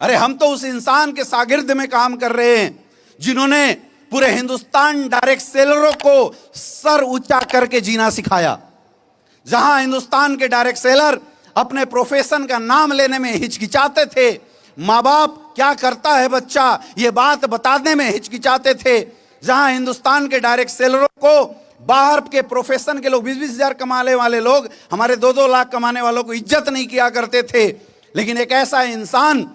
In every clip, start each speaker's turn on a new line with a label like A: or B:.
A: अरे हम तो उस इंसान के शागिर्द में काम कर रहे हैं जिन्होंने पूरे हिंदुस्तान डायरेक्ट सेलरों को सर ऊंचा करके जीना सिखाया। जहां हिंदुस्तान के डायरेक्ट सेलर अपने प्रोफेशन का नाम लेने में हिचकिचाते थे, माँ बाप क्या करता है बच्चा ये बात बताने में हिचकिचाते थे, जहां हिंदुस्तान के डायरेक्ट सेलरों को बाहर के प्रोफेशन के लोग 20-20 हजार कमाने वाले लोग हमारे 2-2 लाख कमाने वालों को इज्जत नहीं किया करते थे। लेकिन एक ऐसा इंसान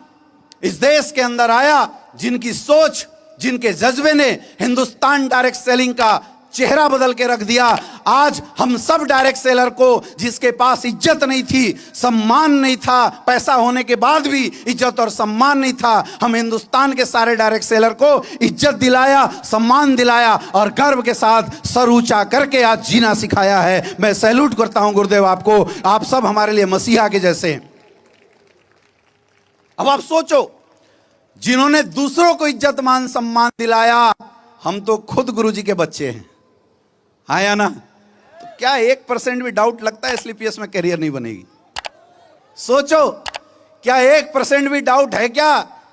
A: इस देश के अंदर आया जिनकी सोच, जिनके जज्बे ने हिंदुस्तान डायरेक्ट सेलिंग का चेहरा बदल के रख दिया। आज हम सब डायरेक्ट सेलर को, जिसके पास इज्जत नहीं थी, सम्मान नहीं था, पैसा होने के बाद भी इज्जत और सम्मान नहीं था, हम हिंदुस्तान के सारे डायरेक्ट सेलर को इज्जत दिलाया, सम्मान दिलाया और गर्व के साथ सर ऊंचा करके आज जीना सिखाया है। मैं सैल्यूट करता हूं गुरुदेव आपको, आप सब हमारे लिए मसीहा के जैसे हैं। अब आप सोचो, जिन्होंने दूसरों को इज्जत मान सम्मान दिलाया, हम तो खुद गुरुजी के बच्चे हैं, आया ना? तो क्या 1% भी डाउट लगता है एसलीपीएस में करियर नहीं बनेगी? सोचो, क्या 1% भी डाउट है क्या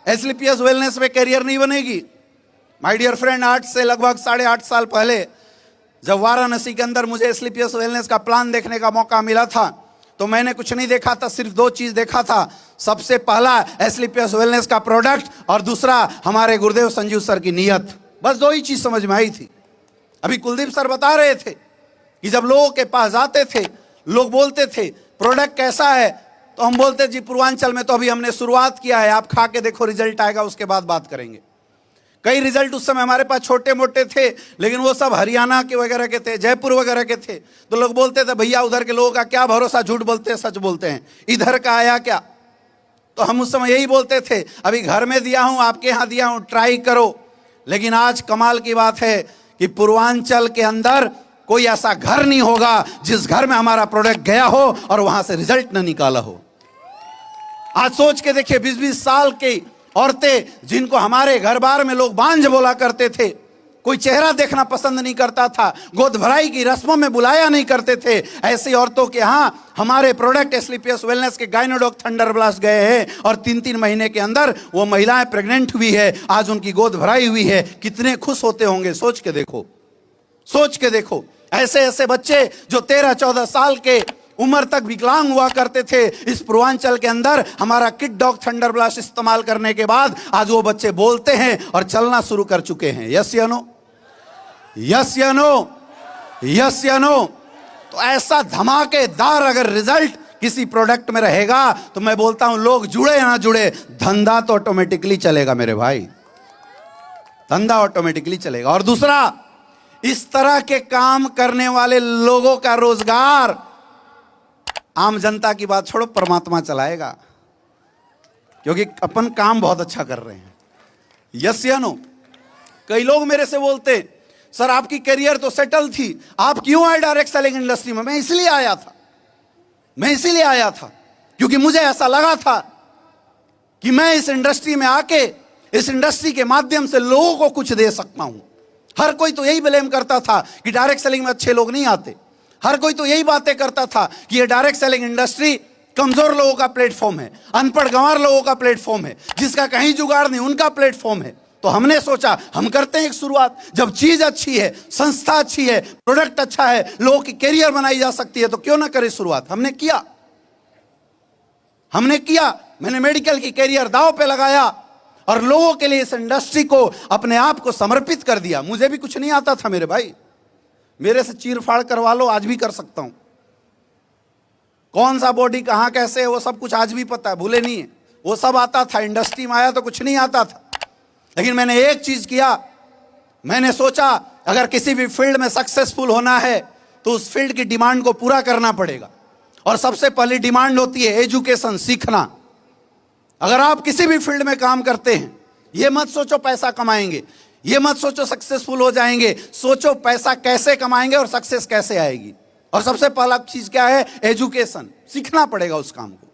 A: एसलीपीएस वेलनेस में करियर नहीं बनेगी? माय डियर फ्रेंड, आज से लगभग 8.5 साल पहले जब वाराणसी के अंदर मुझे एसलीपीएस वेलनेस का प्लान देखने का मौका मिला था, तो मैंने कुछ नहीं देखा था, सिर्फ 2 चीज देखा था। सबसे पहला एसलीपीएस वेलनेस का प्रोडक्ट और दूसरा हमारे गुरुदेव संजीव सर की नीयत। बस 2 ही चीज समझ में आई थी। अभी कुलदीप सर बता रहे थे कि जब लोगों के पास जाते थे, लोग बोलते थे प्रोडक्ट कैसा है, तो हम बोलते जी पूर्वांचल में तो अभी हमने शुरुआत किया है, आप खा के देखो, रिजल्ट आएगा उसके बाद बात करेंगे। कई रिजल्ट उस समय हमारे पास छोटे मोटे थे, लेकिन वो सब हरियाणा के वगैरह के थे, जयपुर वगैरह के थे। तो लोग बोलते थे भैया उधर के लोगों का क्या भरोसा, झूठ बोलते हैं सच बोलते हैं, इधर का आया क्या? तो हम उस समय यही बोलते थे, अभी घर में दिया हूं, आपके यहां दिया हूं, ट्राई करो। लेकिन आज कमाल की बात है कि पूर्वांचल के अंदर कोई ऐसा घर नहीं होगा जिस घर में हमारा प्रोडक्ट गया हो और वहां से रिजल्ट न निकाला हो। आज सोच के देखिए, 20-20 साल की औरतें जिनको हमारे घर बार में लोग बांझ बोला करते थे, कोई चेहरा देखना पसंद नहीं करता था, गोद भराई की रस्मों में बुलाया नहीं करते थे, ऐसी औरतों के यहां हमारे प्रोडक्ट एसलीपीएस वेलनेस के गायनोडॉक थंडर ब्लास्ट गए हैं और 3-3 महीने के अंदर वो महिलाएं प्रेग्नेंट हुई है, आज उनकी गोद भराई हुई है। कितने खुश होते होंगे, सोच के देखो, सोच के देखो। ऐसे ऐसे बच्चे जो 13-14 साल के उम्र तक विकलांग हुआ करते थे, इस पूर्वांचल के अंदर हमारा किड डॉग थंडर ब्लास्ट इस्तेमाल करने के बाद आज वो बच्चे बोलते हैं और चलना शुरू कर चुके हैं। यस या नो? यस या नो? यस या नो? तो ऐसा धमाकेदार अगर रिजल्ट किसी प्रोडक्ट में रहेगा तो मैं बोलता हूं, लोग जुड़े या ना जुड़े, धंधा तो ऑटोमेटिकली चलेगा मेरे भाई, धंधा ऑटोमेटिकली चलेगा। और दूसरा, इस तरह के काम करने वाले लोगों का रोजगार आम जनता की बात छोड़ो, परमात्मा चलाएगा, क्योंकि अपन काम बहुत अच्छा कर रहे हैं। यस या नो? कई लोग मेरे से बोलते, सर आपकी करियर तो सेटल थी, आप क्यों आए डायरेक्ट सेलिंग इंडस्ट्री में? मैं इसलिए आया था, मैं इसीलिए आया था क्योंकि मुझे ऐसा लगा था कि मैं इस इंडस्ट्री में आके, इस इंडस्ट्री के माध्यम से लोगों को कुछ दे सकता हूं। हर कोई तो यही ब्लेम करता था कि डायरेक्ट सेलिंग में अच्छे लोग नहीं आते, हर कोई तो यही बातें करता था कि ये डायरेक्ट सेलिंग इंडस्ट्री कमजोर लोगों का प्लेटफॉर्म है, अनपढ़ गंवार लोगों का प्लेटफॉर्म है, जिसका कहीं जुगाड़ नहीं उनका प्लेटफॉर्म है। तो हमने सोचा हम करते हैं एक शुरुआत, जब चीज अच्छी है, संस्था अच्छी है, प्रोडक्ट अच्छा है, लोगों की कैरियर बनाई जा सकती है, तो क्यों ना करें शुरुआत। हमने किया, हमने किया। मैंने मेडिकल की कैरियर दांव पे लगाया और लोगों के लिए इस इंडस्ट्री को, अपने आप को समर्पित कर दिया। मुझे भी कुछ नहीं आता था मेरे भाई, मेरे से चीर फाड़ करवा लो, आज भी कर सकता हूं। कौन सा बॉडी कहां कैसे है वो सब कुछ आज भी पता है, भूले नहीं है, वो सब आता था। इंडस्ट्री में आया तो कुछ नहीं आता था, लेकिन मैंने एक चीज किया, मैंने सोचा अगर किसी भी फील्ड में सक्सेसफुल होना है तो उस फील्ड की डिमांड को पूरा करना पड़ेगा। और सबसे पहली डिमांड होती है एजुकेशन, सीखना। अगर आप किसी भी फील्ड में काम करते हैं, ये मत सोचो पैसा कमाएंगे, ये मत सोचो सक्सेसफुल हो जाएंगे, सोचो पैसा कैसे कमाएंगे और सक्सेस कैसे आएगी। और सबसे पहला चीज क्या है? एजुकेशन। सीखना पड़ेगा, उस काम को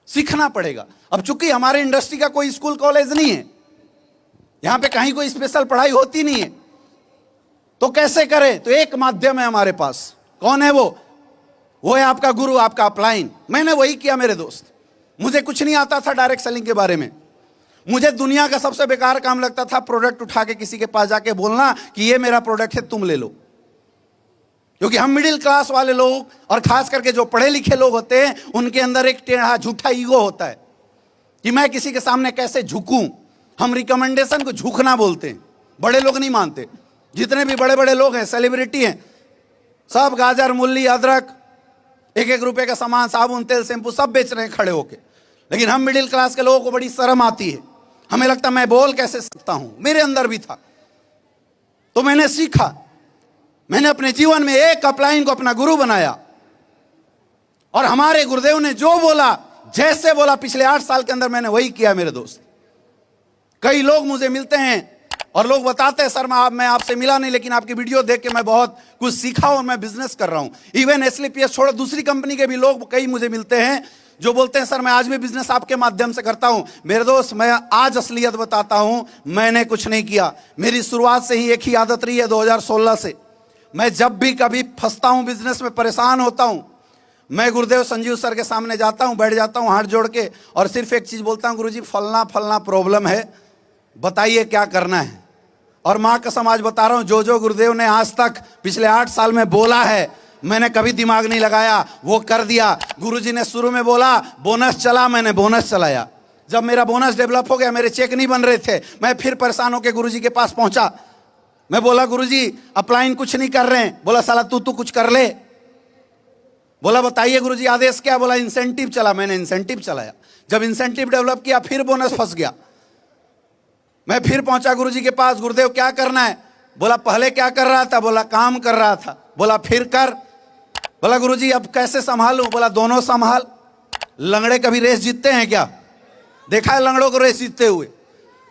A: सीखना पड़ेगा। अब चूंकि हमारे इंडस्ट्री का कोई स्कूल कॉलेज नहीं है, यहां पे कहीं कोई स्पेशल पढ़ाई होती नहीं है, तो कैसे करें? तो एक माध्यम है हमारे पास। कौन है वो? वो है आपका गुरु, आपका अपलाइन। मैंने वही किया मेरे दोस्त। मुझे कुछ नहीं आता था डायरेक्ट सेलिंग के बारे में, मुझे दुनिया का सबसे बेकार काम लगता था प्रोडक्ट उठा के किसी के पास जाके बोलना कि ये मेरा प्रोडक्ट है, तुम ले लो। क्योंकि हम मिडिल क्लास वाले लोग और खास करके जो पढ़े लिखे लोग होते हैं उनके अंदर एक टेढ़ा झूठा ईगो होता है कि मैं किसी के सामने कैसे झुकूं। हम रिकमेंडेशन को झुकना बोलते हैं, बड़े लोग नहीं मानते। जितने भी बड़े बड़े लोग हैं, सेलिब्रिटी हैं, सब गाजर मूली अदरक 1-1 रुपए का सामान, साबुन तेल शैंपू सब बेच रहे हैं खड़े होके। लेकिन हम मिडिल क्लास के लोगों को बड़ी शर्म आती है, हमें लगता मैं बोल कैसे सकता हूं। मेरे अंदर भी था, तो मैंने सीखा। मैंने अपने जीवन में एक अपलाइन को अपना गुरु बनाया और हमारे गुरुदेव ने जो बोला, जैसे बोला, पिछले 8 साल के अंदर मैंने वही किया मेरे दोस्त। कई लोग मुझे मिलते हैं और लोग बताते हैं सर मैं आपसे मिला नहीं, लेकिन आपकी वीडियो देख के मैं बहुत कुछ सीखा और मैं बिजनेस कर रहा हूं। इवन एसलीपीएस छोड़ो दूसरी कंपनी के भी लोग कई मुझे मिलते हैं जो बोलते हैं सर मैं आज भी बिजनेस आपके माध्यम से करता हूं। मेरे दोस्त, मैं आज असलियत बताता हूं, मैंने कुछ नहीं किया। मेरी शुरुआत से ही एक ही आदत रही है 2016 से। मैं जब भी कभी फंसता हूं बिजनेस में, परेशान होता हूं, मैं गुरुदेव संजीव सर के सामने जाता हूं, बैठ जाता हूं हाथ जोड़ के और सिर्फ एक चीज बोलता हूं, गुरुजी फलना फलना प्रॉब्लम है, बताइए क्या करना है। और मां कसम आज बता रहा हूं, जो जो गुरुदेव ने आज तक पिछले 8 साल में बोला है, मैंने कभी दिमाग नहीं लगाया, वो कर दिया। गुरुजी ने शुरू में बोला बोनस चला, मैंने बोनस चलाया। जब मेरा बोनस डेवलप हो गया, मेरे चेक नहीं बन रहे थे, मैं फिर परेशान होकर गुरुजी के पास पहुंचा। मैं बोला गुरुजी अपलाइन कुछ नहीं कर रहे हैं। बोला साला तू कुछ कर ले। बोला बताइए गुरुजी आदेश क्या? बोला इंसेंटिव चला। मैंने इंसेंटिव चलाया। जब इंसेंटिव डेवलप किया फिर बोनस फंस गया। मैं फिर पहुंचा गुरुजी के पास, गुरुदेव क्या करना है? बोला पहले क्या कर रहा था? बोला काम कर रहा था। बोला फिर कर। बोला गुरुजी अब कैसे संभालूं? बोला दोनों संभाल। लंगड़े कभी रेस जीतते हैं क्या? देखा है लंगड़ों को रेस जीतते हुए?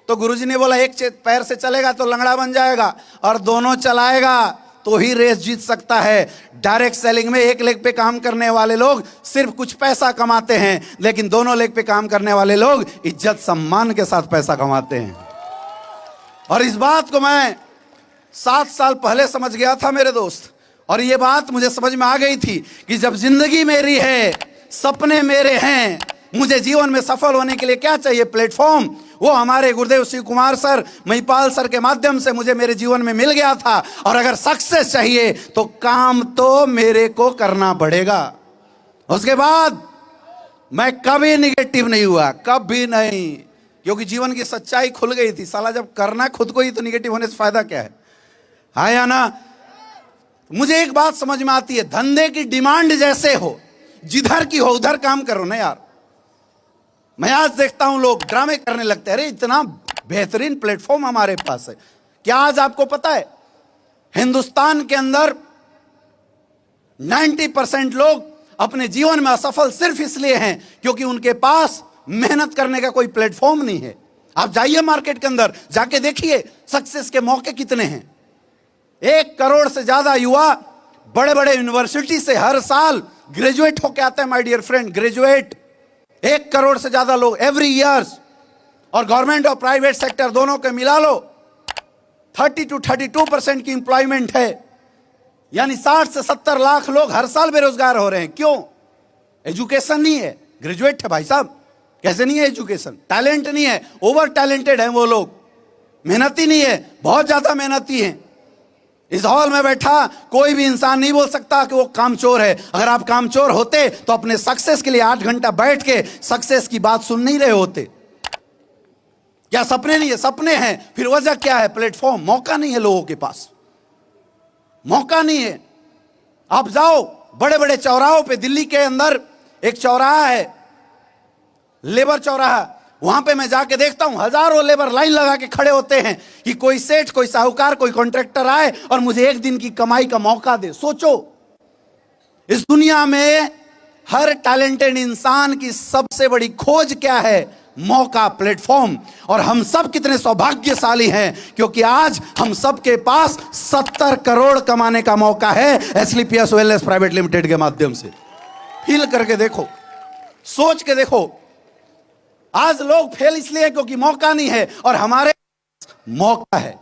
A: तो गुरुजी ने बोला एक पैर से चलेगा तो लंगड़ा बन जाएगा और दोनों चलाएगा तो ही रेस जीत सकता है। डायरेक्ट सेलिंग में एक लेग पे काम करने वाले लोग सिर्फ कुछ पैसा कमाते हैं, लेकिन दोनों लेग पे काम करने वाले लोग इज्जत सम्मान के साथ पैसा कमाते हैं। और इस बात को मैं 7 साल पहले समझ गया था मेरे दोस्त। और ये बात मुझे समझ में आ गई थी कि जब जिंदगी मेरी है, सपने मेरे हैं, मुझे जीवन में सफल होने के लिए क्या चाहिए? प्लेटफॉर्म। वो हमारे गुरुदेव शिव कुमार सर, महिपाल सर के माध्यम से मुझे मेरे जीवन में मिल गया था। और अगर सक्सेस चाहिए तो काम तो मेरे को करना पड़ेगा। उसके बाद मैं कभी निगेटिव नहीं हुआ, कभी नहीं, क्योंकि जीवन की सच्चाई खुल गई थी। साला जब करना खुद को ही तो निगेटिव होने से फायदा क्या है? हाँ या ना? मुझे एक बात समझ में आती है, धंधे की डिमांड जैसे हो, जिधर की हो उधर काम करो ना यार। मैं आज देखता हूं लोग ड्रामे करने लगते हैं। अरे इतना बेहतरीन प्लेटफॉर्म हमारे पास है। क्या आज आपको पता है हिंदुस्तान के अंदर 90% लोग अपने जीवन में असफल सिर्फ इसलिए हैं क्योंकि उनके पास मेहनत करने का कोई प्लेटफॉर्म नहीं है। आप जाइए मार्केट के अंदर, जाके देखिए सक्सेस के मौके कितने हैं। 1 करोड़ से ज्यादा युवा बड़े बड़े यूनिवर्सिटी से हर साल ग्रेजुएट होके आते हैं। My dear friend, graduate 1 crore से ज्यादा लोग एवरी ईयर्स। और गवर्नमेंट और प्राइवेट सेक्टर दोनों के मिला लो 30 to 32% की इंप्लॉयमेंट है। यानी 60 से 70 लाख लोग हर साल बेरोजगार हो रहे हैं। क्यों? एजुकेशन नहीं है। ग्रेजुएट है भाई साहब, कैसे नहीं है एजुकेशन? टैलेंट नहीं है, ओवर टैलेंटेड है वो लोग। मेहनती नहीं है, बहुत ज्यादा मेहनती है। इस हॉल में बैठा कोई भी इंसान नहीं बोल सकता कि वो कामचोर है। अगर आप कामचोर होते तो अपने सक्सेस के लिए 8 घंटा बैठ के सक्सेस की बात सुन नहीं रहे होते। क्या सपने नहीं है? सपने हैं। फिर वजह क्या है? प्लेटफॉर्म, मौका नहीं है लोगों के पास, मौका नहीं है। आप जाओ बड़े बड़े चौराहों पे, दिल्ली के अंदर एक चौराहा है, लेबर चौराहा, वहां पे मैं जाके देखता हूं हजारों लेबर लाइन लगा के खड़े होते हैं कि कोई सेठ, कोई साहूकार, कोई कॉन्ट्रैक्टर आए और मुझे 1 दिन की कमाई का मौका दे। सोचो, इस दुनिया में हर टैलेंटेड इंसान की सबसे बड़ी खोज क्या है? मौका, प्लेटफॉर्म। और हम सब कितने सौभाग्यशाली हैं क्योंकि आज हम सब के पास 70 करोड़ कमाने का मौका है एसलीपीएस वेलनेस प्राइवेट लिमिटेड के माध्यम से। फील करके देखो, सोच के देखो। आज लोग फेल इसलिए क्योंकि मौका नहीं है, और हमारे मौका है।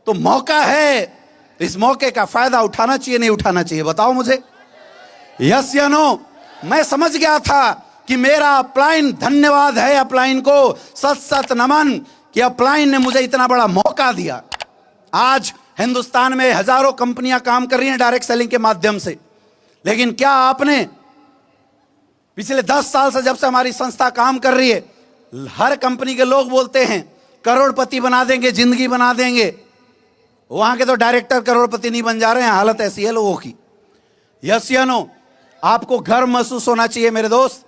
A: तो मौका है, इस मौके का फायदा उठाना चाहिए नहीं उठाना चाहिए? बताओ मुझे, यस या नो? मैं समझ गया था कि मेरा अपलाइन, धन्यवाद है अपलाइन को, सत सत नमन कि अपलाइन ने मुझे इतना बड़ा मौका दिया। आज हिंदुस्तान में हजारों कंपनियां काम कर रही हैं डायरेक्ट सेलिंग के माध्यम से, लेकिन क्या आपने पिछले 10 साल से जब से हमारी संस्था काम कर रही है, हर कंपनी के लोग बोलते हैं करोड़पति बना देंगे, जिंदगी बना देंगे। वहां के तो डायरेक्टर करोड़पति नहीं बन जा रहे हैं, हालत ऐसी है लोगों की। यस या नो? आपको गर्व महसूस होना चाहिए मेरे दोस्त